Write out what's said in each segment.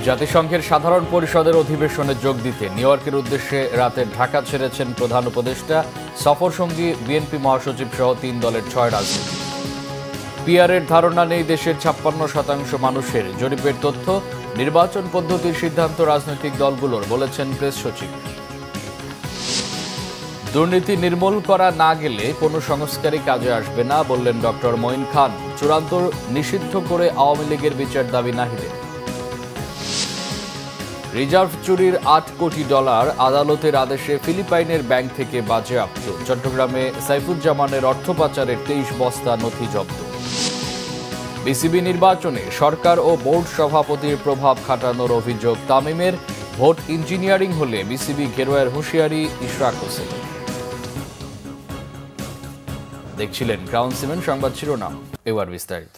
জাতিসংঘের সাধারণ পরিষদের অধিবেশনে যোগ দিতে নিউ ইয়র্কের উদ্দেশ্যে রাতে ঢাকা ছেড়েছেন প্রধান উপদেষ্টা, সফরসঙ্গী বিএনপি মহাসচিব সহ ৩ দলের ৬ রাজনীতিক। পিআরের ধারণা নেই দেশের ৫৬% মানুষের, জরিপের তথ্য। নির্বাচন পদ্ধতির সিদ্ধান্ত রাজনৈতিক দলগুলোর, বলেছেন প্রেস সচিব। দুর্নীতি নির্মূল করা না গেলে কোনো সংস্কারই কাজে আসবে না, বললেন ডক্টর মঈন খান। চূড়ান্ত নিষিদ্ধ করে আওয়ামী লীগের বিচার দাবি নাহিদের। রিজার্ভ চুরির $৮ কোটি আদালতের আদেশে ফিলিপাইনের ব্যাংক থেকে বাজেয়াপ্ত। চট্টগ্রামে সাইফুজ্জামানের অর্থ পাচারের 23 বস্তা নথি জব্দ। বিসিবি নির্বাচনে সরকার ও বোর্ড সভাপতির প্রভাব খাটানোর অভিযোগ তামিমের। ভোট ইঞ্জিনিয়ারিং হলে বিসিবি ঘেরোয়ের হুঁশিয়ারি ইশরাক হোসেন। দেখছিলেন ক্রাউন সিমেন্ট সংবাদ শিরোনাম, এবার বিস্তারিত।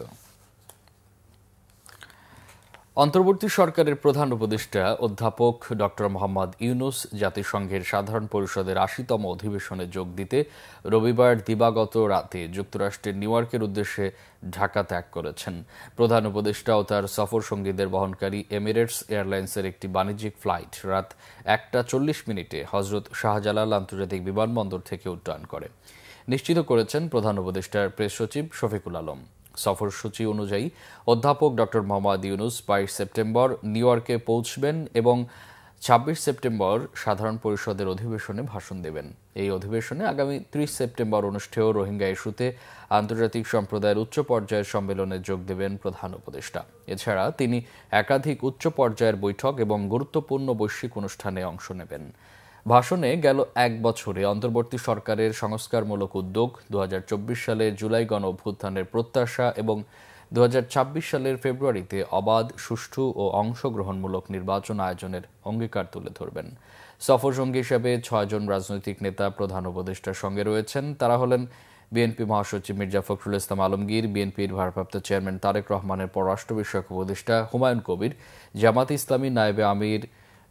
অন্তর্বর্তী সরকারের প্রধান উপদেষ্টা অধ্যাপক ডক্টর মোহাম্মদ ইউনূস জাতিসংঘের সাধারণ পরিষদের ৮০তম অধিবেশনে যোগ দিতে রবিবার দিবাগত রাতে যুক্তরাষ্ট্রের নিউ ইয়র্কের উদ্দেশ্যে ঢাকা ত্যাগ করেছেন। প্রধান উপদেষ্টা ও তার সফর সঙ্গীদের বহনকারী এমিরেটস এয়ারলাইন্সের একটি বাণিজ্যিক ফ্লাইট রাত ১টা ৪০ হজরত শাহজালাল আন্তর্জাতিক বিমানবন্দর থেকে উড্ডয়ন করে। নিশ্চিত করেছেন প্রধান উপদেষ্টার প্রেস সচিব শফিকুল আলম। সফরসূচি অনুযায়ী অধ্যাপক doctor Mohammad Yunus ২২ September new ইয়র্কে পৌঁছবেন এবং ২৬ সেপ্টেম্বর সাধারণ পরিষদের অধিবেশনে ভাষণ দেবেন। এই অধিবেশনে আগামী ৩০ সেপ্টেম্বর অনুষ্ঠেয় রোহিঙ্গা ইস্যুতে আন্তর্জাতিক সম্প্রদায়ের উচ্চ পর্যায়ের সম্মেলনে যোগ দেবেন প্রধান উপদেষ্টা। এছাড়া তিনি একাধিক উচ্চ পর্যায়ের বৈঠক এবং গুরুত্বপূর্ণ বৈশ্বিক অনুষ্ঠানে অংশ নেবেন। ভাষণে গেল ১ বছরে অন্তর্বর্তী সরকারের সংস্কারমূলক উদ্যোগ, ২০২৪ সালের জুলাই গণ অভ্যুত্থানের প্রত্যাশা এবং ২০২৬ সালের ফেব্রুয়ারিতে অবাধ, সুষ্ঠু ও অংশগ্রহণমূলক নির্বাচন আয়োজনের অঙ্গীকার তুলে ধরবেন। সফরসঙ্গী হিসেবে ৬ জন রাজনৈতিক নেতা প্রধান উপদেষ্টার সঙ্গে রয়েছেন। তারা হলেন বিএনপি মহাসচিব মির্জা ফখরুল ইসলাম আলমগীর, বিএনপির ভারপ্রাপ্ত চেয়ারম্যান তারেক রহমানের পররাষ্ট্র বিষয়ক উপদেষ্টা হুমায়ুন কবির, জামাত ইসলামী নায়েবে আমির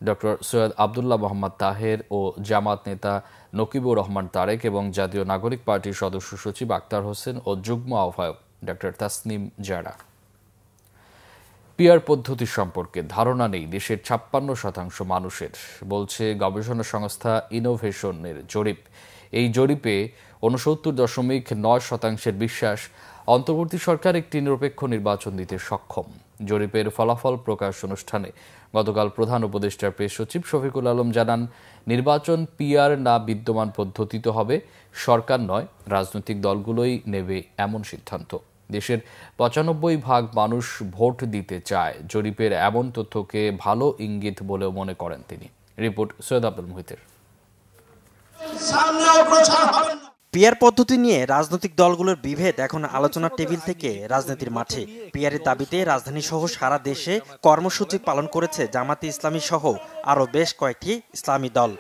ডক্টর সৈয়দ আবদুল্লাহ মোহাম্মদ তাহের ও জামাত নেতা নকিবুর রহমান তারেক এবং জাতীয় নাগরিক পার্টির সদস্য সচিব আক্তার হোসেন ও যুগ্ম আহ্বায়ক ডক্টর তাসনিম জারা। পিআর পদ্ধতি সম্পর্কে ধারণা নেই দেশের ৫৬% মানুষের, বলছে গবেষণা সংস্থা ইনোভেশনের জরিপ। এই জরিপে ৬৯.৯% বিশ্বাস অন্তর্বর্তী সরকার একটি নিরপেক্ষ নির্বাচন দিতে সক্ষম। জরিপের ফলাফল প্রকাশ অনুষ্ঠানে গতকাল প্রধান উপদেষ্টার প্রেস সচিব শফিকুল আলম জানান, নির্বাচন পিআর না বিদ্যমান পদ্ধতিতে হবে, সরকার নয় রাজনৈতিক দলগুলোই নেবে এমন সিদ্ধান্ত। দেশের ৯৫% মানুষ ভোট দিতে চায়। জরিপের এমন তথ্যকে ভালো ইঙ্গিত বলেও মনে করেন তিনি। রিপোর্ট সৈয়দ আব্দুল মুহিতের। পিআর পদ্ধতি নিয়ে রাজনৈতিক দলগুলোর বিভেদ এখন আলোচনার টেবিল থেকে রাজনীতির মাঠে। পিআরের দাবিতে রাজধানী সহ সারা দেশে কর্মসূচি পালন করেছে জামাতে ইসলামী সহ আরো বেশ কয়েকটি ইসলামী দল।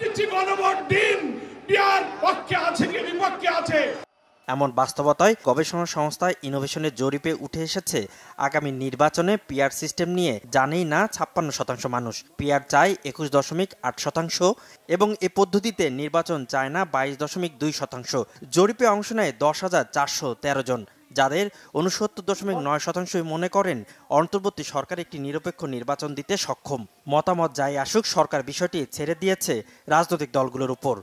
এমন বাস্তবতায় গবেষণা সংস্থা ইনোভেশনের জরিপে উঠে এসেছে, আগামী নির্বাচনে পিআর সিস্টেম নিয়ে জানেই না ৫৬% মানুষ। পিআর চায় ২১.৮% এবং এ পদ্ধতিতে নির্বাচন চায় না ২২.২%। জরিপে অংশ নেয় ১০,৪১৩ জন, যাদের ৬৯.৯% মনে করেন অন্তর্বর্তী সরকার একটি নিরপেক্ষ নির্বাচন দিতে সক্ষম। মতামত যাই আসুক, সরকার বিষয়টি ছেড়ে দিয়েছে রাজনৈতিক দলগুলোর উপর।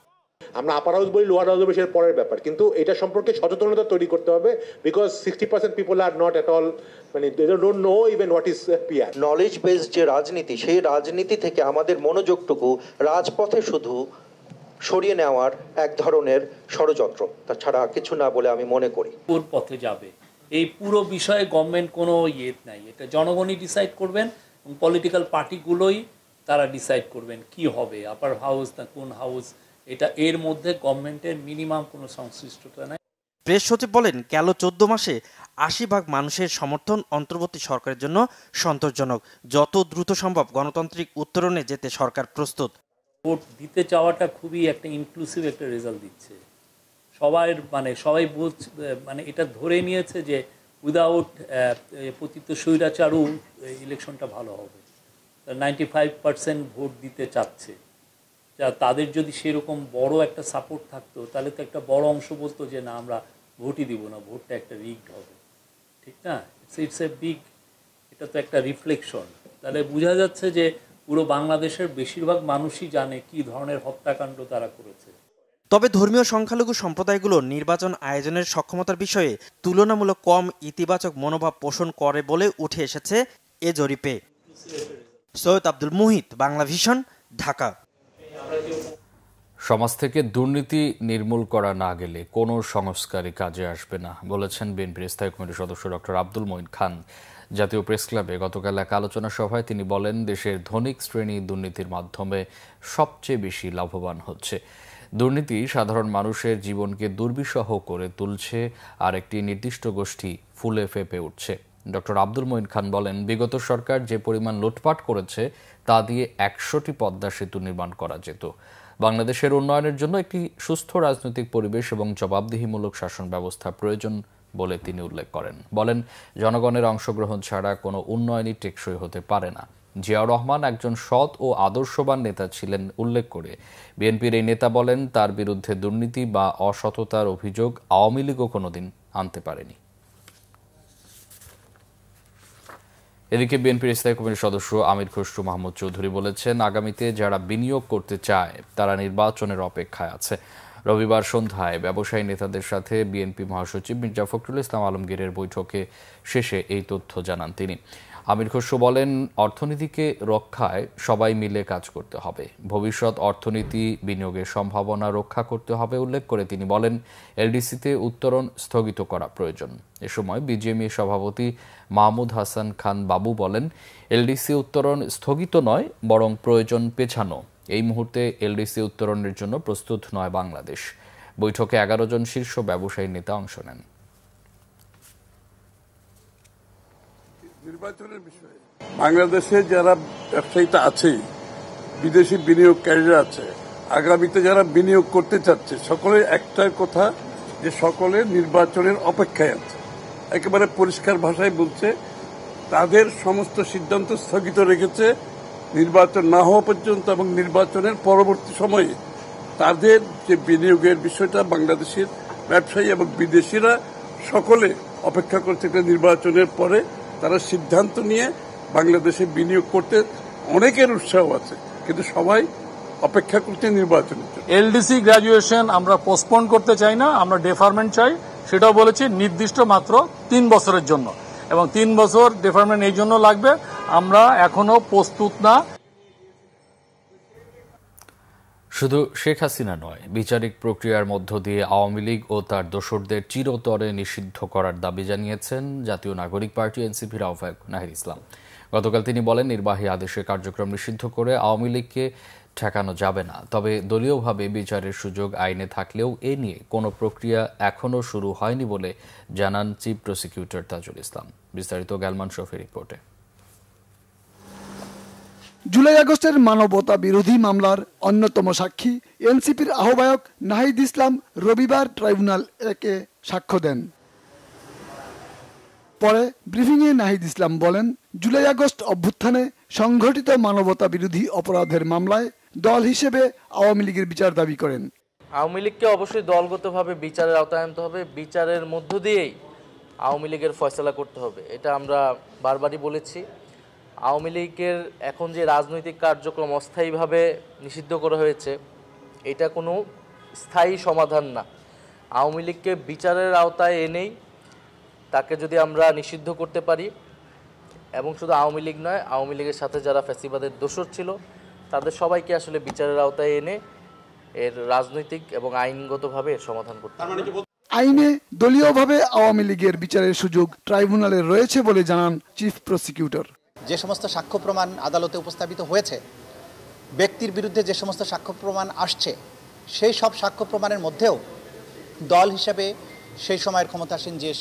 আমরা আপার হাউস বলি, লোয়ার হাউস বলি, পরের ব্যাপার, কিন্তু এটা সম্পর্কে সচেতনতা তৈরি করতে হবে, because 60% people are not at all, মানে they don't know even what is PR. Knowledge based যে রাজনীতি, সেই রাজনীতি থেকে আমাদের মনোযোগটুকু রাজপথে শুধু সরিয়ে নেওয়ার এক ধরনের ষড়যন্ত্র, তাছাড়া কিছু না বলে আমি মনে করি। কোন পথে যাবে এই পুরো বিষয়ে গভর্নমেন্ট কোনো নাই, এটা জনগণই ডিসাইড করবেন এবং পলিটিক্যাল পার্টিগুলোই তারা ডিসাইড করবেন কি হবে, আপার হাউস না কোন হাউস, এটা এর মধ্যে গভর্নমেন্টের মিনিমাম কোনো সংশ্লিষ্টতা নাই। প্রেস সচিব বলেন, গেল ১৪ মাসে ৮০% মানুষের সমর্থন অন্তর্বর্তী সরকারের জন্য সন্তোষজনক। যত দ্রুত সম্ভব গণতান্ত্রিক উত্তরণে যেতে সরকার প্রস্তুত। ভোট দিতে চাওয়াটা খুবই একটা ইনক্লুসিভ একটা রেজাল্ট দিচ্ছে। সবাই মানে এটা ধরে নিয়েছে যে উইদাউট পতিত স্বৈরাচারও ইলেকশনটা ভালো হবে। 95% ভোট দিতে চাচ্ছে। তাদের যদি সেরকম বড় একটা সাপোর্ট থাকতো, তাহলে তো একটা বড় অংশ বলতো যে না, আমরা ভোটই দিব না, ভোটটা একটা রিগড হবে, ঠিক না? ইটস এ বিগ, এটা তো একটা রিফ্লেকশন। তাহলে বোঝা যাচ্ছে যে পুরো বাংলাদেশের বেশিরভাগ মানুষই জানে কি ধরনের হত্যাকাণ্ড তারা করেছে। তবে ধর্মীয় সংখ্যালঘু সম্প্রদায়গুলো নির্বাচন আয়োজনের সক্ষমতার বিষয়ে তুলনামূলক কম ইতিবাচক মনোভাব পোষণ করে বলে উঠে এসেছে এ জরিপে। সৈয়দ আব্দুল মুহিত, বাংলা ভিশন, ঢাকা। সমাজ থেকে দুর্নীতি নির্মূল করা না গেলে কোনো সংস্কারই কাজে আসবে না বলেছেন বিএনপির স্থায়ী কমিটির সদস্য ডক্টর আব্দুল মঈন খান। জাতীয় প্রেস ক্লাবে গতকাল এক আলোচনা সভায় তিনি বলেন, দেশের ধনিক শ্রেণী দুর্নীতির মাধ্যমে সবচেয়ে বেশি লাভবান হচ্ছে। দুর্নীতি সাধারণ মানুষের জীবনকে দুর্বিষহ করে তুলছে, আর একটি নির্দিষ্ট গোষ্ঠী ফুলে ফেঁপে উঠছে। ডক্টর আব্দুল মঈন খান বলেন, বিগত সরকার যে পরিমাণ লুটপাট করেছে তা দিয়ে ১০০টি পদ্মা সেতু নির্মাণ করা যেত। বাংলাদেশের উন্নয়নের জন্য একটি সুস্থ রাজনৈতিক পরিবেশ এবং জবাবদিহিমূলক শাসন ব্যবস্থা প্রয়োজন বলে তিনি উল্লেখ করেন। বলেন, জনগণের অংশগ্রহণ ছাড়া কোনো উন্নয়নই টেকসই হতে পারে না। জিয়াউর রহমান একজন সৎ ও আদর্শবান নেতা ছিলেন উল্লেখ করে বিএনপির এই নেতা বলেন, তার বিরুদ্ধে দুর্নীতি বা অসততার অভিযোগ আওয়ামী লীগও কোনোদিন আনতে পারেনি। এদিকে বিএনপির স্থায়ী কমিটির সদস্য আমির খসরু মাহমুদ চৌধুরী বলেছেন, আগামীতে যারা বিনিয়োগ করতে চায় তারা নির্বাচনের অপেক্ষায় আছে। রবিবার সন্ধ্যায় ব্যবসায়ী নেতাদের সাথে বিএনপি মহাসচিব মির্জা ফখরুল ইসলাম আলমগীরের বৈঠকে শেষে এই তথ্য জানান তিনি। আমির খসরু বলেন, অর্থনীতিকে রক্ষায় সবাই মিলে কাজ করতে হবে। ভবিষ্যৎ অর্থনীতি বিনিয়োগের সম্ভাবনা রক্ষা করতে হবে উল্লেখ করে তিনি বলেন, এলডিসিতে উত্তরণ স্থগিত করা প্রয়োজন। এ সময় বিজিএমইএ সভাপতি মাহমুদ হাসান খান বাবু বলেন, এলডিসি উত্তরণ স্থগিত নয়, বরং প্রয়োজন পেছানো। এই মুহূর্তে এলডিসি উত্তরণের জন্য প্রস্তুত নয় বাংলাদেশ। বৈঠকে 11 জন শীর্ষ ব্যবসায়ী নেতা অংশ নেন। নির্বাচনের বিষয়ে বাংলাদেশে যারা ব্যবসায়ীটা আছে, বিদেশি বিনিয়োগকারীরা আছে, আগামীতে যারা বিনিয়োগ করতে চাচ্ছে, সকলের একটাই কথা যে সকলে নির্বাচনের অপেক্ষায় আছে। একেবারে পরিষ্কার ভাষায় বলছে, তাদের সমস্ত সিদ্ধান্ত স্থগিত রেখেছে নির্বাচন না হওয়া পর্যন্ত, এবং নির্বাচনের পরবর্তী সময়ে তাদের যে বিনিয়োগের বিষয়টা বাংলাদেশের ব্যবসায়ী এবং বিদেশিরা সকলে অপেক্ষা করছে একটা নির্বাচনের পরে তারা সিদ্ধান্ত নিয়ে বাংলাদেশে বিনিয়োগ করতে। অনেকের উৎসাহ আছে, কিন্তু সবাই অপেক্ষা করছে নির্বাচনের জন্য। এলডিসি গ্র্যাজুয়েশন আমরা পোস্টপোন করতে চাই না, আমরা ডেফারমেন্ট চাই। সেটাও বলেছি নির্দিষ্ট মাত্র 3 বছরের জন্য, এবং 3 বছর ডেফারমেন্ট এই জন্য লাগবে, আমরা এখনো প্রস্তুত না। শুধু শেখ হাসিনা নয়, বিচারিক প্রক্রিয়ার মধ্য দিয়ে আওয়ামী লীগ ও তার দোসরদের চিরতরে নিষিদ্ধ করার দাবি জানিয়েছেন জাতীয় নাগরিক পার্টি এনসিপির আহ্বায়ক নাহিদ ইসলাম। গতকাল তিনি বলেন, নির্বাহী আদেশে কার্যক্রম নিষিদ্ধ করে আওয়ামী লীগকে ঠেকানো যাবে না। তবে দলীয়ভাবে বিচারের সুযোগ আইনে থাকলেও এ নিয়ে কোনো প্রক্রিয়া এখনও শুরু হয়নি বলে জানান চিফ প্রসিকিউটর তাজুল ইসলাম। বিস্তারিত গ্যালমান শফির রিপোর্টে। জুলাই আগস্টের মানবতা বিরোধী মামলার অন্যতম সাক্ষী এনসিপির আহ্বায়ক নাহিদ ইসলাম রবিবার ট্রাইব্যুনাল একে সাক্ষ্য দেন। পরে ব্রিফিংয়ে নাহিদ ইসলাম বলেন, জুলাই আগস্ট অভ্যুত্থানে সংঘটিত মানবতা বিরোধী অপরাধের মামলায় দল হিসেবে আওয়ামী লীগের বিচার দাবি করেন। আওয়ামী লীগকে অবশ্যই দলগতভাবে বিচারের আওতায় আনতে হবে, বিচারের মধ্য দিয়েই আওয়ামী লীগের ফয়সালা করতে হবে। এটা আমরা বারবারই বলেছি। আওয়ামী লীগের এখন যে রাজনৈতিক কার্যক্রম অস্থায়ীভাবে নিষিদ্ধ করা হয়েছে, এটা কোনো স্থায়ী সমাধান না। আওয়ামী লীগকে বিচারের আওতায় এনেই তাকে যদি আমরা নিষিদ্ধ করতে পারি, এবং শুধু আওয়ামী লীগ নয়, আওয়ামী লীগের সাথে যারা ফ্যাসিবাদের দোসর ছিল তাদের সবাইকে আসলে বিচারের আওতায় এনে এর রাজনৈতিক এবং আইনগতভাবে এর সমাধান করতে হবে। আইনে দলীয়ভাবে আওয়ামী লীগের বিচারের সুযোগ ট্রাইব্যুনালে রয়েছে বলে জানান চিফ প্রসিকিউটর। যে সমস্ত সাক্ষ্য প্রমাণ আদালতে উপস্থাপিত হয়েছে, ব্যক্তির বিরুদ্ধে যে সমস্ত সাক্ষ্য প্রমাণ আসছে, সেই সব সাক্ষ্য প্রমাণের মধ্যেও দল হিসাবে সেই সময়ের ক্ষমতাসীন যে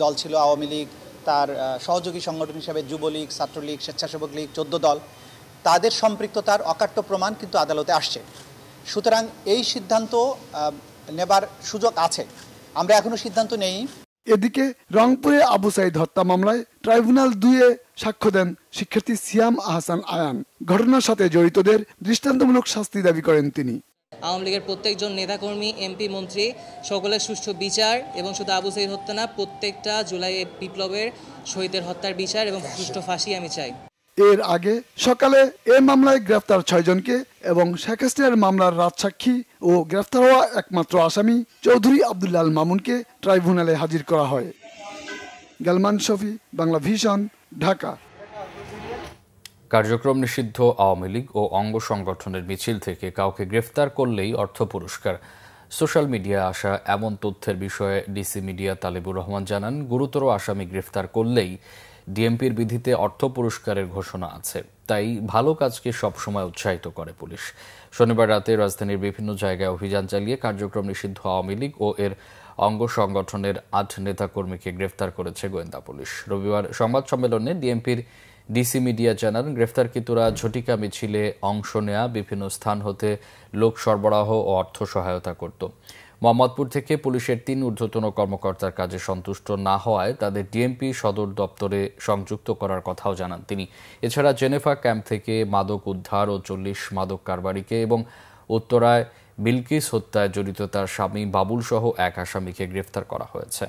দল ছিল আওয়ামী লীগ, তার সহযোগী সংগঠন হিসাবে যুবলীগ, ছাত্রলীগ, স্বেচ্ছাসেবক লীগ, 14 দল, তাদের সম্পৃক্ততার অকাট্য প্রমাণ কিন্তু আদালতে আসছে। সুতরাং এই সিদ্ধান্ত নেবার সুযোগ আছে, আমরা এখনো সিদ্ধান্ত নেই। এদিকে রংপুরে আবু সাইদ হত্যা মামলায় ট্রাইব্যুনাল 2-এ সাক্ষ্য দেন শিক্ষার্থী সিয়াম আহসান আয়ান। ঘটনার সাথে জড়িতদের দৃষ্টান্তমূলক শাস্তি দাবি করেন তিনি। আওয়ামী লীগের প্রত্যেকজন নেতাকর্মী, এমপি, মন্ত্রী সকলের সুষ্ঠু বিচার, এবং শুধু আবু সাইদ হত্যা না, প্রত্যেকটা জুলাই বিপ্লবের শহীদের হত্যার বিচার এবং সুষ্ঠু ফাঁসি আমি চাই। এর আগে সকালে এ মামলায় গ্রেফতার 6 জনকে এবং শেখ হাসিনার মামলার রাজসাক্ষী ও গ্রেফতার হওয়া একমাত্র আসামি চৌধুরী আব্দুল্লাহ আল মামুনকে ট্রাইব্যুনালে হাজির করা হয়। গালমান শফি, বাংলা ভিশন, ঢাকা। কার্যক্রম নিষিদ্ধ আওয়ামী লীগ ও অঙ্গ সংগঠনের মিছিল থেকে কাউকে গ্রেফতার করলেই অর্থ পুরস্কার। সোশ্যাল মিডিয়ায় আসা এমন তথ্যের বিষয়ে ডিসি মিডিয়া তালেবুর রহমান জানান, গুরুতর আসামি গ্রেফতার করলেই ডিএমপির বিধিতে অর্থ পুরস্কারের ঘোষণা আছে, তাই ভালো কাজকে সবসময় উৎসাহিত করে পুলিশ। শনিবার রাতে রাজধানীর বিভিন্ন জায়গায় অভিযান চালিয়ে কার্যক্রম নিষিদ্ধ আওয়ামী লীগ ও এর অঙ্গ সংগঠনের 8 নেতাকর্মীকে গ্রেফতার করেছে গোয়েন্দা পুলিশ। রবিবার সংবাদ সম্মেলনে ডিএমপির ডিসি মিডিয়া জানান, গ্রেফতারকৃতরা ঝটিকা মিছিলে অংশ নেয়া, বিভিন্ন স্থান হতে লোক সরবরাহ ও অর্থ সহায়তা করত। মোহাম্মদপুর থেকে পুলিশের 3 ঊর্ধ্বতন কর্মকর্তার কাজে সন্তুষ্ট না হওয়ায় তাদের ডিএমপি সদর দপ্তরে সংযুক্ত করার কথাও জানান তিনি। এছাড়া জেনেভা ক্যাম্প থেকে মাদক উদ্ধার ও 40 মাদক কারবারিকে এবং উত্তরায় বিলকিস হত্যায় জড়িত তার স্বামী বাবুল সহ 1 আসামিকে গ্রেফতার করা হয়েছে।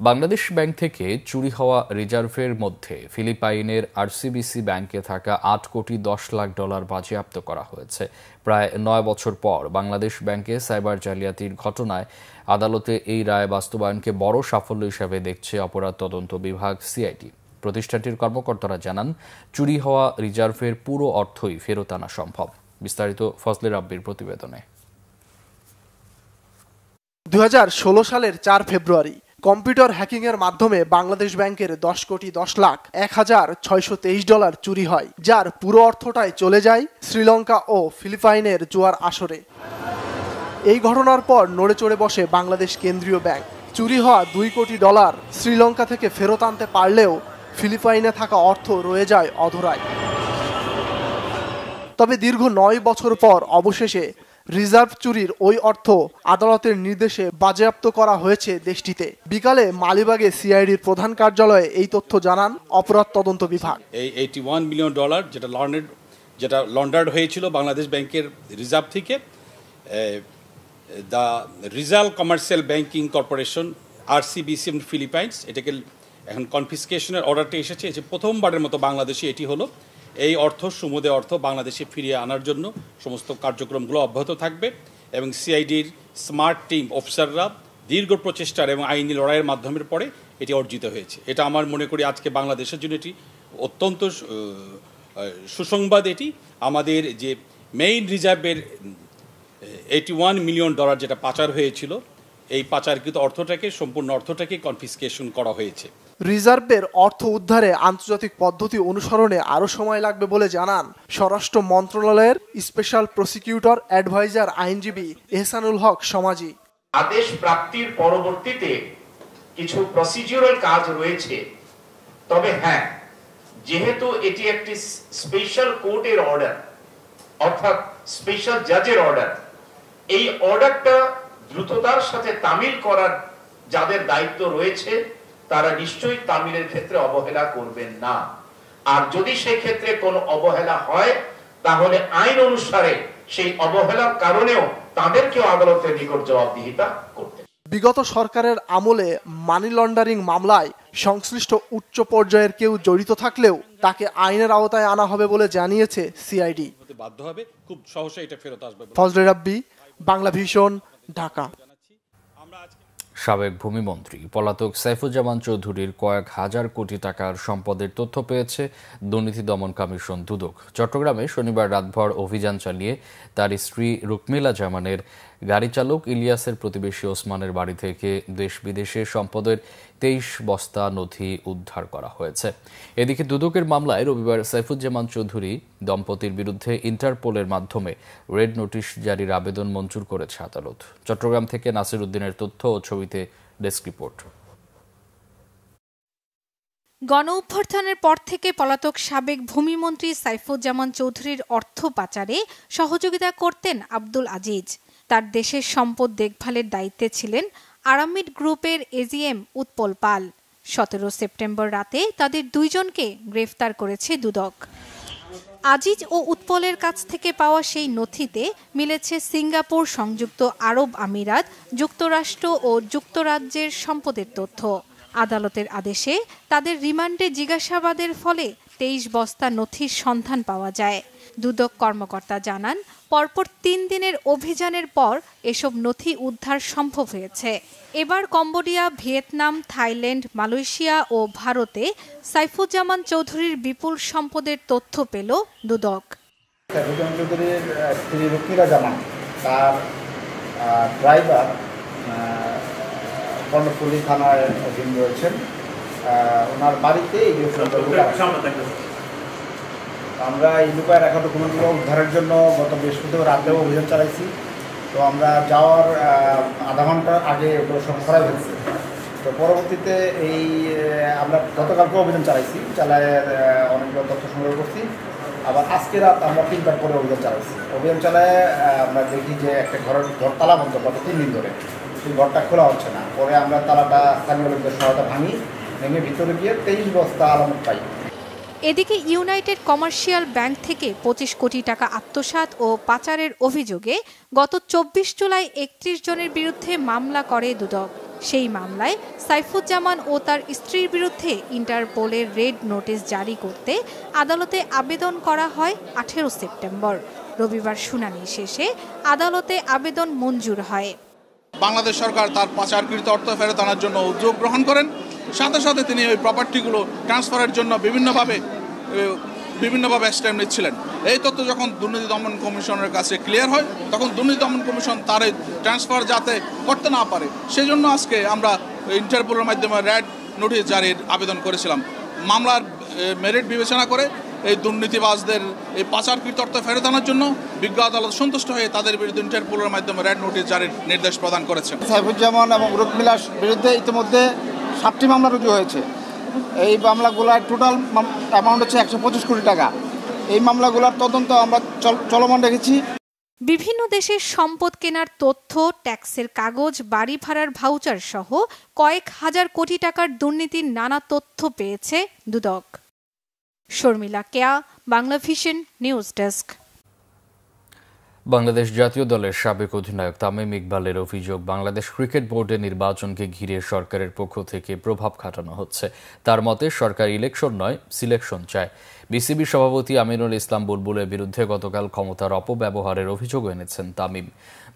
বাংলাদেশ ব্যাংক থেকে চুরি হওয়া রিজার্ভের মধ্যে ফিলিপাইনের আরসিবিসি ব্যাংকে থাকা 8 কোটি 10 লাখ ডলার বাজেয়াপ্ত করা হয়েছে। প্রায় 9 বছর পর বাংলাদেশ ব্যাংকে সাইবার জালিয়াতির ঘটনায় আদালতে এই রায় বাস্তবায়নকে বড় সাফল্য হিসেবে দেখছে অপরাধ তদন্ত বিভাগ সিআইডি। প্রতিষ্ঠানটির কর্মকর্তারা জানান, চুরি হওয়া রিজার্ভের পুরো অর্থই ফেরত আনা সম্ভব। বিস্তারিত ফজলে রাব্বির প্রতিবেদনে। 2016 সালের 4 ফেব্রুয়ারি কম্পিউটার হ্যাকিংয়ের মাধ্যমে বাংলাদেশ ব্যাংকের 10 কোটি 10 লাখ 1,623 ডলার চুরি হয়, যার পুরো অর্থটাই চলে যায় শ্রীলঙ্কা ও ফিলিপাইনের জুয়ার আসরে। এই ঘটনার পর নড়ে চড়ে বসে বাংলাদেশ কেন্দ্রীয় ব্যাংক। চুরি হওয়া 2 কোটি ডলার শ্রীলঙ্কা থেকে ফেরত আনতে পারলেও ফিলিপাইনে থাকা অর্থ রয়ে যায় অধরায়। তবে দীর্ঘ 9 বছর পর অবশেষে রিজার্ভ চুরির ওই অর্থ আদালতের নির্দেশে বাজেয়াপ্ত করা হয়েছে দেশটিতে। বিকালে মালিবাগে সিআইডির প্রধান কার্যালয়ে এই তথ্য জানান অপরাধ তদন্ত বিভাগ। এই $81 মিলিয়ন যেটা লন্ডার্ড হয়েছিল বাংলাদেশ ব্যাংকের রিজার্ভ থেকে, the Rizal commercial banking corporation RCBC Philippines, এটাকে এখন কনফিসকেশনের অর্ডারটা এসেছে। প্রথমবারের মতো বাংলাদেশে এটি হলো। এই অর্থ সুমুদে অর্থ বাংলাদেশে ফিরিয়ে আনার জন্য সমস্ত কার্যক্রমগুলো অব্যাহত থাকবে এবং সিআইডির স্মার্ট টিম অফিসাররা দীর্ঘ প্রচেষ্টার এবং আইনি লড়াইয়ের মাধ্যমের পরে এটি অর্জিত হয়েছে। এটা আমার মনে করি আজকে বাংলাদেশের জন্য এটি অত্যন্ত সুসংবাদ। এটি আমাদের যে মেইন রিজার্ভের $81 মিলিয়ন যেটা পাচার হয়েছিল, এই পাচারকৃত অর্থটাকে সম্পূর্ণ অর্থটাকে কনফিসকেশন করা হয়েছে। রিজার্ভের অর্থ উদ্ধারে আন্তর্জাতিক পদ্ধতি অনুসরণে আরও সময় লাগবে বলে জানান স্বরাষ্ট্র মন্ত্রণালয়ের স্পেশাল প্রসিকিউটর অ্যাডভাইজার আইনজীবী এহসানুল হক সমাজি। আদেশ প্রাপ্তির পরবর্তীতে কিছু প্রসিডিউরাল কাজ রয়েছে, তবে হ্যাঁ, যেহেতু এটি একটি স্পেশাল কোর্টের অর্ডার অর্থাৎ স্পেশাল জাজের অর্ডার, এই অর্ডারটা দ্রুততার সাথে তামিল করার যাদের দায়িত্ব রয়েছে তারা নিশ্চয়ই তামিলের ক্ষেত্রে অবহেলা করবেন না। আর যদি সেই ক্ষেত্রে কোনো অবহেলা হয় তাহলে আইন অনুসারে সেই অবহেলার কারণেও তাদেরকেও আদালতের নিকট জবাবদিহিতা করতে। বিগত সরকারের আমলে মানি লন্ডারিং মামলায় সংশ্লিষ্ট উচ্চ পর্যায়ের কেউ জড়িত থাকলেও তাকে আইনের আওতায় আনা হবে বলে জানিয়েছে সিআইডি। বাধ্য হবে, খুব সহজে এটা ফেরত আসবে। ফজলে রাব্বি, বাংলা ভিশন, ঢাকা। সাবেক ভূমিমন্ত্রী পলাতক সাইফুজ্জামান চৌধুরীর কয়েক হাজার কোটি টাকার সম্পদের তথ্য পেয়েছে দুর্নীতি দমন কমিশন দুদক। চট্টগ্রামে শনিবার রাতভর অভিযান চালিয়ে তার স্ত্রী রুকমিলা জামানের গাড়ি চালক ইলিয়াসের প্রতিবেশী ওসমানের বাড়ি থেকে দেশ বিদেশে সম্পদের 23 বস্তা নথি উদ্ধার করা হয়েছে। এদিকে দুদকের মামলায় রবিবার সাইফুজ্জামান চৌধুরী দম্পতির বিরুদ্ধে ইন্টারপোলের মাধ্যমে রেড নোটিশ জারির আবেদন মঞ্জুর করেছে আদালত। চট্টগ্রাম থেকে নাসির উদ্দিনের তথ্য ও ছবিতে ডেস্ক রিপোর্ট। গণ অভ্যুত্থানের পর থেকে পলাতক সাবেক ভূমিমন্ত্রী সাইফুজ্জামান চৌধুরীর অর্থ পাচারে সহযোগিতা করতেন আব্দুল আজিজ। তার দেশের সম্পদ দেখভালের দায়িত্বে ছিলেন আরামিড গ্রুপের এজিএম উৎপল পাল। 17 সেপ্টেম্বর রাতে তাদের দুইজনকে গ্রেফতার করেছে দুদক। আজিজ ও উৎপলের কাছ থেকে পাওয়া সেই নথিতে মিলেছে সিঙ্গাপুর, সংযুক্ত আরব আমিরাত, যুক্তরাষ্ট্র ও যুক্তরাজ্যের সম্পদের তথ্য। আদালতের আদেশে তাদের রিমান্ডে জিজ্ঞাসাবাদের ফলে 23 বস্তা নথির সন্ধান পাওয়া যায়। দুদক কর্মকর্তা জানান, পরপর 3 দিনের অভিযানের পর এসব নথি উদ্ধার সম্ভব হয়েছে। এবার কম্বোডিয়া, ভিয়েতনাম, থাইল্যান্ড, মালয়েশিয়া ও ভারতে সাইফুজ্জামান চৌধুরীর বিপুল সম্পদের তথ্য পেল দুদক। সাইফুজ্জামান চৌধুরীর স্ত্রী রুকিরা জামান, তার ড্রাইভার কর্ণফুলী থানায় অধীন রয়েছেন। ওনার বাড়িতে এই আমরা এই লুকায়ের রাখা ডকুমেন্টগুলো উদ্ধারের জন্য গত বৃহস্পতিবার রাতেও অভিযান চালাইছি। তো আমরা যাওয়ার আধা ঘন্টা আগে ওগুলো সংগ্রহ হয়েছে। তো পরবর্তীতে আমরা গতকালকে অভিযান চালায় অনেকগুলো তথ্য সংগ্রহ করছি। আবার আজকে রাত আমরা 3টার পরে অভিযান চালায় আমরা দেখি যে একটা ঘর তালা বন্ধ গত 3 দিন ধরে, সেই ঘরটা খোলা হচ্ছে না। পরে আমরা তালাটা স্থানীয় লোকদের সহায়তা ভেঙে ভিতরে গিয়ে 23 বস্তা আলামত পাই। এদিকে ইউনাইটেড কমার্শিয়াল ব্যাংক থেকে 25 কোটি টাকা আত্মসাৎ ও পাচারের অভিযোগে গত 24 জুলাই 31 জনের বিরুদ্ধে মামলা করে দুদক। সেই মামলায় সাইফুজ্জামান ও তার স্ত্রীর বিরুদ্ধে ইন্টারপোলের রেড নোটিশ জারি করতে আদালতে আবেদন করা হয় 18 সেপ্টেম্বর। রবিবার শুনানি শেষে আদালতে আবেদন মঞ্জুর হয়। বাংলাদেশ সরকার তার পাচারকৃত অর্থ ফেরত আনার জন্য উদ্যোগ গ্রহণ করেন। সাথে সাথে তিনি ওই প্রপার্টিগুলো ট্রান্সফারের জন্য বিভিন্নভাবে স্টেপ নিচ্ছিলেন। এই তথ্য যখন দুর্নীতি দমন কমিশনের কাছে ক্লিয়ার হয়, তখন দুর্নীতি দমন কমিশন তার এই ট্রান্সফার যাতে করতে না পারে সেই জন্য আজকে আমরা ইন্টারপোলের মাধ্যমে রেড নোটিশ জারির আবেদন করেছিলাম। মামলার মেরিট বিবেচনা করে এই দুর্নীতিবাজদের এই পাচারকৃত অর্থ ফেরত আনার জন্য বিজ্ঞ আদালত সন্তুষ্ট হয়ে তাদের বিরুদ্ধে ইন্টারপোলের মাধ্যমে রেড নোটিশ জারির নির্দেশ প্রদান করেছেন। সাইফুজ্জামান এবং রুকমিলার বিরুদ্ধে ইতিমধ্যে 7টি মামলা রুজু হয়েছে। এই মামলাগুলোর টোটাল অ্যামাউন্ট হচ্ছে 125 কোটি টাকা। এই মামলাগুলোর তদন্ত আমরা চলমান রেখেছি। বিভিন্ন দেশের সম্পদ কেনার তথ্য, ট্যাক্সের কাগজ, বাড়ি ভাড়ার ভাউচার সহ কয়েক হাজার কোটি টাকার দুর্নীতির নানা তথ্য পেয়েছে Dudok. Sharmila Keya, Bangla vision news desk. Bangladesh জাতীয় দলের সাবেক অধিনায়ক তামিম ইকবালের অভিযোগ, বাংলাদেশ ক্রিকেট বোর্ডের নির্বাচনকে ঘিরে সরকারের পক্ষ থেকে প্রভাব খাটানো হচ্ছে। তার মতে সরকার ইলেকশন নয়, সিলেকশন চায়। বিসিবি সভাপতি আমিনুল ইসলাম বুলবুলের বিরুদ্ধে গতকাল ক্ষমতার অপব্যবহারের অভিযোগ এনেছেন তামিম।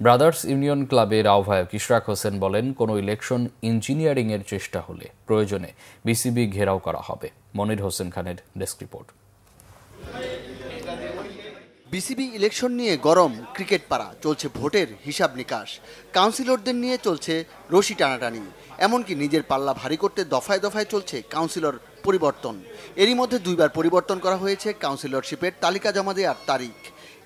ব্রাদার্স ইউনিয়ন ক্লাবের আহ্বায়ক ইশরাক হোসেন বলেন, কোনো ইলেকশন ইঞ্জিনিয়ারিংয়ের চেষ্টা হলে প্রয়োজনে বিসিবি ঘেরাও করা হবে। মনির হোসেন খানের ডেস্ক রিপোর্ট। বিসিবি ইলেকশন নিয়ে গরম ক্রিকেট পাড়া, চলছে ভোটের হিসাব নিকাশ, কাউন্সিলরদের নিয়ে চলছে রশি টানাটানি, এমনকি নিজের পাল্লা ভারী করতে দফায় দফায় চলছে কাউন্সিলর পরিবর্তন। এরই মধ্যে 2বার পরিবর্তন করা হয়েছে কাউন্সিলরশিপের তালিকা জমা দেওয়ার তারিখ।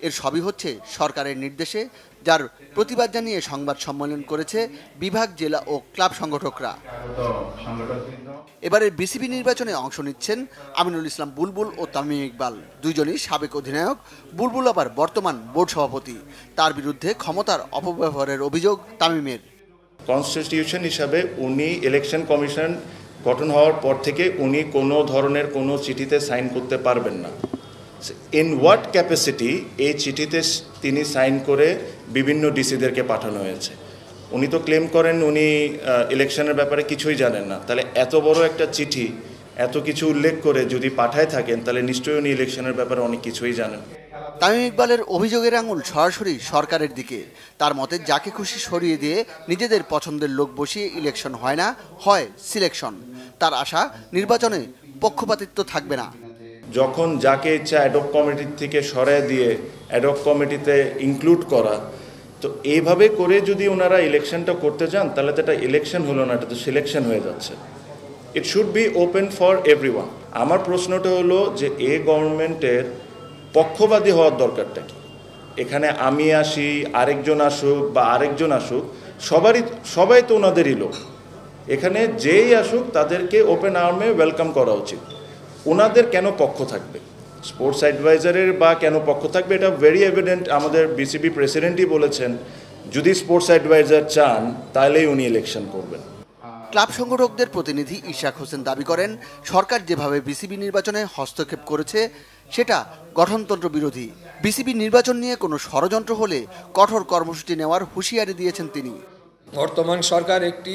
এর সবই হচ্ছে সরকারের নির্দেশে, যার প্রতিবাদ জানিয়ে সংবাদ সম্মেলন করেছে বিভাগ, জেলা ও ক্লাব সংগঠকরা। এবারের বিসিবি নির্বাচনে অংশ নিচ্ছেন আমিনুল ইসলাম বুলবুল ও তামিম ইকবাল, দুইজনই সাবেক অধিনায়ক। বুলবুল আবার বর্তমান বোর্ড সভাপতি। তার বিরুদ্ধে ক্ষমতার অপব্যবহারের অভিযোগ তামিমের। কনস্টিটিউশন হিসাবে উনি ইলেকশন কমিশন গঠন হওয়ার পর থেকে উনি কোনো ধরনের কোনো চিঠিতে সাইন করতে পারবেন না। ইন হোয়াট ক্যাপাসিটি এই চিঠিতে তিনি সাইন করে বিভিন্ন ডিসিদেরকে পাঠানো হয়েছে। উনি তো ক্লেম করেন উনি ইলেকশনের ব্যাপারে কিছুই জানেন না। তাহলে এত বড় একটা চিঠি এত কিছু উল্লেখ করে যদি পাঠায় থাকেন, তাহলে নিশ্চয়ই উনি ইলেকশনের ব্যাপারে অনেক কিছুই জানেন। তামিম ইকবালের অভিযোগের আঙুল সরাসরি সরকারের দিকে। তার মতে যাকে খুশি সরিয়ে দিয়ে নিজেদের পছন্দের লোক বসিয়ে ইলেকশন হয় না, হয় সিলেকশন। তার আশা নির্বাচনে পক্ষপাতিত্ব থাকবে না। যখন যাকে ইচ্ছা অ্যাডহক কমিটির থেকে সরায় দিয়ে অ্যাডহক কমিটিতে ইনক্লুড করা, তো এইভাবে করে যদি ওনারা ইলেকশনটা করতে যান, তাহলে তো এটা ইলেকশন হলো না, এটা তো সিলেকশন হয়ে যাচ্ছে। It should be open for everyone. আমার প্রশ্নটা হলো যে এই গভর্নমেন্টের পক্ষপাতী হওয়ার দরকারটা কি? এখানে আমি আসি, আরেকজন আসুক বা আরেকজন আসুক, সবাই তো ওনাদেরই লোক। এখানে যেই আসুক তাদেরকে ওপেন আর্মে ওয়েলকাম করা উচিত। ওনাদের কেন পক্ষ থাকবে? স্পোর্টস অ্যাডভাইজারের বা কেন পক্ষ থাকবে? এটা ভেরি এভিডেন্ট। আমাদের বিসিবি প্রেসিডেন্টই বলেছেন যদি স্পোর্টস অ্যাডভাইজার চান তাহলেই উনি ইলেকশন করবেন। ক্লাব সংগঠকদের প্রতিনিধি ইশরাক হোসেন দাবি করেন, সরকার যেভাবে বিসিবি নির্বাচনে হস্তক্ষেপ করেছে সেটা গঠনতন্ত্র বিরোধী। বিসিবি নির্বাচন নিয়ে কোনো ষড়যন্ত্র হলে কঠোর কর্মসূচি নেওয়ার হুঁশিয়ারি দিয়েছেন তিনি। বর্তমান সরকার একটি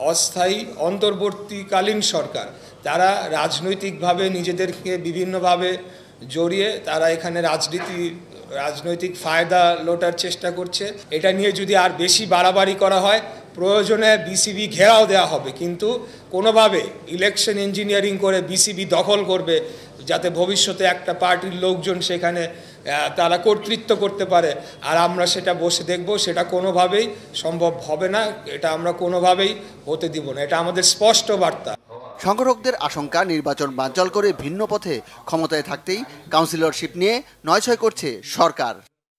অস্থায়ী অন্তর্বর্তীকালীন সরকার, তারা রাজনৈতিকভাবে নিজেদেরকে বিভিন্নভাবে জড়িয়ে তারা এখানে রাজনৈতিক ফায়দা লোটার চেষ্টা করছে। এটা নিয়ে যদি আর বেশি বাড়াবাড়ি করা হয়, প্রয়োজনে বিসিবি ঘেরাও দেওয়া হবে, কিন্তু কোনোভাবে ইলেকশন ইঞ্জিনিয়ারিং করে বিসিবি দখল করবে যাতে ভবিষ্যতে একটা পার্টির লোকজন সেখানে তারা কর্তৃত্ব করতে পারে, আর আমরা সেটা বসে দেখব, সেটা কোনোভাবেই সম্ভব হবে না। এটা আমরা কোনোভাবেই হতে দিব না, এটা আমাদের স্পষ্ট বার্তা। সংগঠকদের আশঙ্কা নির্বাচন বানচাল করে ভিন্ন পথে ক্ষমতায় থাকতেই কাউন্সিলরশিপ নিয়ে নয়ছয় করছে সরকার।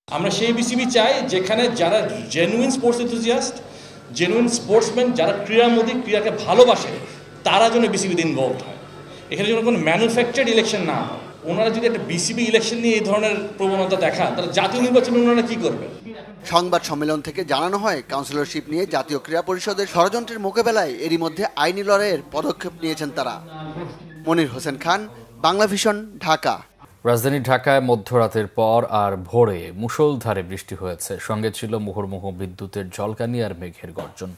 আমরা সেই বিসিবি চাই যেখানে যারা genuine sports enthusiast, genuine sportsman, যারা ক্রীড়ামোদী, ক্রীড়াকে ভালোবাসে, তারা যেন বিসিবিতে ইনভলভ হয়। এখানে যেন কোনো ম্যানুফ্যাকচার্ড ইলেকশন না হয়। ওনারা যদি একটা বিসিবি ইলেকশন নিয়ে এই ধরনের প্রবণতা দেখান, তাহলে জাতীয় নির্বাচনে ওনারা কি করবে? সংবাদ সম্মেলন থেকে জানানো হয়, কাউন্সিলরশিপ নিয়ে জাতীয় ক্রীড়া পরিষদের ষড়যন্ত্রের মোকাবেলায় এরই মধ্যে আইনি লড়াইয়ের পদক্ষেপ নিয়েছেন তারা। মনির হোসেন খান, বাংলা ভিশন, ঢাকা। রাজধানী ঢাকায় মধ্যরাতের পর আর ভোরে মুষলধারে বৃষ্টি হয়েছে, সঙ্গে ছিল মুহুর্মুহু বিদ্যুতের ঝলকানি আর মেঘের গর্জন।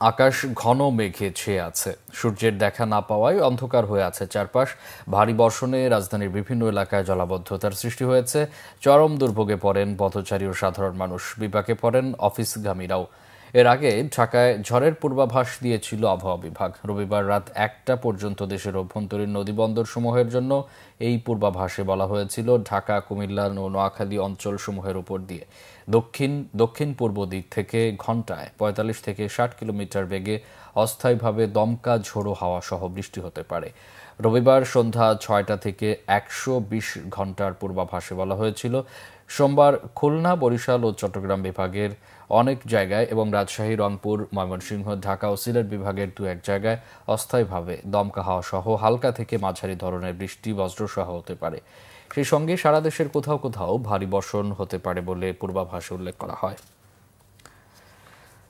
আকাশ ঘন মেঘে ছেয়ে আছে, সূর্যের দেখা না পাওয়ায় অন্ধকার হয়ে আছে চারপাশ। ভারী বর্ষণে রাজধানীর বিভিন্ন এলাকায় জলাবদ্ধতার সৃষ্টি হয়েছে। চরম দুর্ভোগে পড়েন পথচারী ও সাধারণ মানুষ, বিপাকে পড়েন অফিসগামীরাও। এর আগে ঢাকায় ঝড়ের পূর্বাভাস দিয়েছিল আবহাওয়া বিভাগ। রবিবার রাত 1টা পর্যন্ত দেশের অভ্যন্তরীণ নদীবন্দর সমূহের জন্য এই পূর্বাভাসে বলা হয়েছিল ঢাকা, কুমিল্লা ও নোয়াখালী অঞ্চল সমূহের উপর দিয়ে দক্ষিণ পূর্ব দিক থেকে ঘন্টায় 45 থেকে 60 কিলোমিটার বেগে অস্থায়ীভাবে দমকা ঝোড়ো হাওয়া সহ বৃষ্টি হতে পারে। রবিবার সন্ধ্যা 6টা থেকে 120 ঘন্টার পূর্বাভাসে বলা হয়েছিল সোমবার খুলনা, বরিশাল ও চট্টগ্রাম বিভাগের অনেক জায়গায় এবং রাজশাহী, রংপুর, ময়মনসিংহ, ঢাকা ও সিলেট বিভাগের 2-1 জায়গায় অস্থায়ীভাবে দমকা হাওয়া সহ হালকা থেকে মাঝারি ধরনের বৃষ্টি, বজ্রসহ হতে পারে। সেই সঙ্গে সারা দেশের কোথাও কোথাও ভারী বর্ষণ হতে পারে বলে পূর্বাভাসে উল্লেখ করা হয়।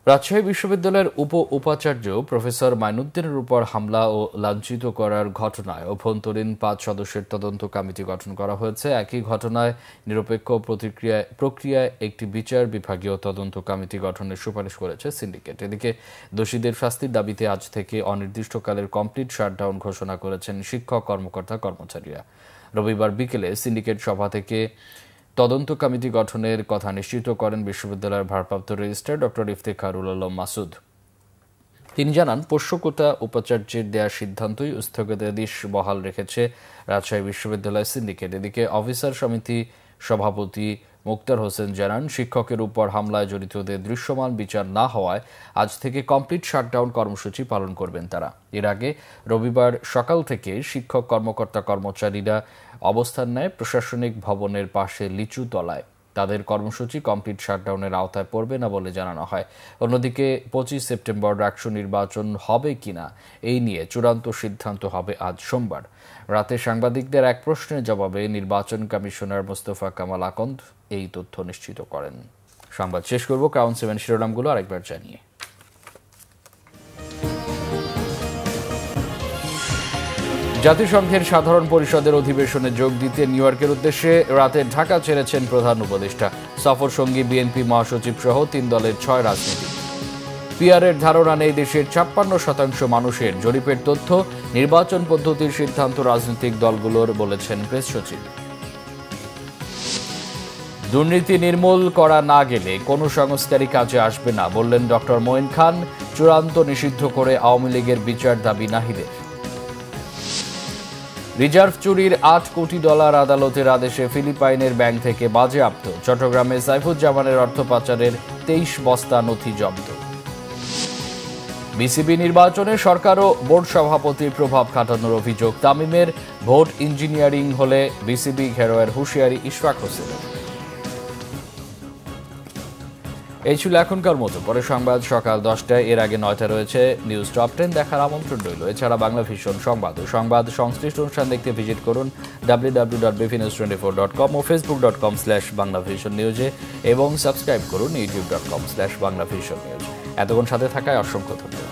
রাজশাহী বিশ্ববিদ্যালয়ের উপাচার্য প্রফেসর মাইনুদ্দিনের উপর হামলা ও লাঞ্ছিত করার ঘটনায় অভ্যন্তরীণ 5 সদস্যের তদন্ত কমিটি গঠন করা হয়েছে। একই ঘটনায় নিরপেক্ষ প্রক্রিয়ায় একটি বিচার বিভাগীয় তদন্ত কমিটি গঠনের সুপারিশ করেছে সিন্ডিকেট। এদিকে দোষীদের শাস্তির দাবিতে আজ থেকে অনির্দিষ্টকালের কমপ্লিট শাটডাউন ঘোষণা করেছেন শিক্ষক, কর্মকর্তা, কর্মচারীরা। রবিবার বিকেলে সিন্ডিকেট সভা থেকে তদন্ত কমিটি গঠনের কথা নিশ্চিত করেন বিশ্ববিদ্যালয়ের ভারপ্রাপ্ত রেজিস্ট্রার ডক্টর ইফতেখারুল আলম মাসুদ। তিনি জানান, পোষ্যকোটা উপাচার্যের দেওয়ার সিদ্ধান্তই স্থগিতাদেশ বহাল রেখেছে রাজশাহী বিশ্ববিদ্যালয় সিন্ডিকেট। এদিকে অফিসার সমিতি সভাপতি মুক্তার হোসেন জানান, শিক্ষকের উপর হামলায় জড়িতদের দৃশ্যমান বিচার না হওয়ায় আজ থেকে কমপ্লিট শাটডাউন কর্মসূচি পালন করবেন তারা। এর আগে রবিবার সকাল থেকে শিক্ষক, কর্মকর্তা, কর্মচারীরা অবস্থান নেয় প্রশাসনিক ভবনের পাশে লিচু তলায়। তাদের কর্মসূচি কমপ্লিট শাটডাউনের আওতায় পড়বে না বলে জানানো হয়। অন্যদিকে 25 সেপ্টেম্বর রাষ্ট্র নির্বাচন হবে কিনা এই নিয়ে চূড়ান্ত সিদ্ধান্ত হবে আজ সোমবার। রাতে সাংবাদিকদের এক প্রশ্নের জবাবে নির্বাচন কমিশনার মোস্তফা কামাল আকন্দ এই তথ্য নিশ্চিত করেন। সংবাদ শেষ করব ক্রাউন 7 শিরোনামগুলো আরেকবার জানিয়ে। জাতিসংঘের সাধারণ পরিষদের অধিবেশনে যোগ দিতে নিউ ইয়র্কের উদ্দেশ্যে রাতে ঢাকা ছেড়েছেন প্রধান উপদেষ্টা। সফর সঙ্গী বিএনপি মহাসচিব সহ 3 দলের 6 রাজনীতিক। পিআরের ধারণা নেই দেশের 56% মানুষের, জরিপের তথ্য। নির্বাচন পদ্ধতির সিদ্ধান্ত রাজনৈতিক দলগুলোর, বলেছেন প্রেস সচিব। দুর্নীতি নির্মূল করা না গেলে কোনো সংস্কারই কাজে আসবে না, বললেন ডক্টর মঈন খান। চূড়ান্ত নিষিদ্ধ করে আওয়ামী লীগের বিচার দাবি নাহিদের। রিজার্ভ চুরির $8 কোটি আদালতের আদেশে ফিলিপাইনের ব্যাংক থেকে বাজেয়াপ্ত। চট্টগ্রামে সাইফুজ্জামানের অর্থ পাচারের 23 বস্তা নথি জব্দ। বিসিবি নির্বাচনে সরকার ও বোর্ড সভাপতির প্রভাব খাটানোর অভিযোগ তামিমের। ভোট ইঞ্জিনিয়ারিং হলে বিসিবি ঘেরাওয়ের হুঁশিয়ারি ইশফাক হোসেনের। এই ছিল এখনকার মতো। পরে সংবাদ সকাল 10টায়, এর আগে 9টায় রয়েছে নিউজ টপ 10 দেখার আমন্ত্রণ রইল। এছাড়া বাংলা ভিশন সংবাদ সংশ্লিষ্ট অনুষ্ঠান দেখতে ভিজিট করুন www.bvnews24.com ও facebook.com/banglavisionnews এবং সাবস্ক্রাইব করুন youtube.com/banglavisionnews। এতক্ষণ সাথে থাকায় অসংখ্য ধন্যবাদ।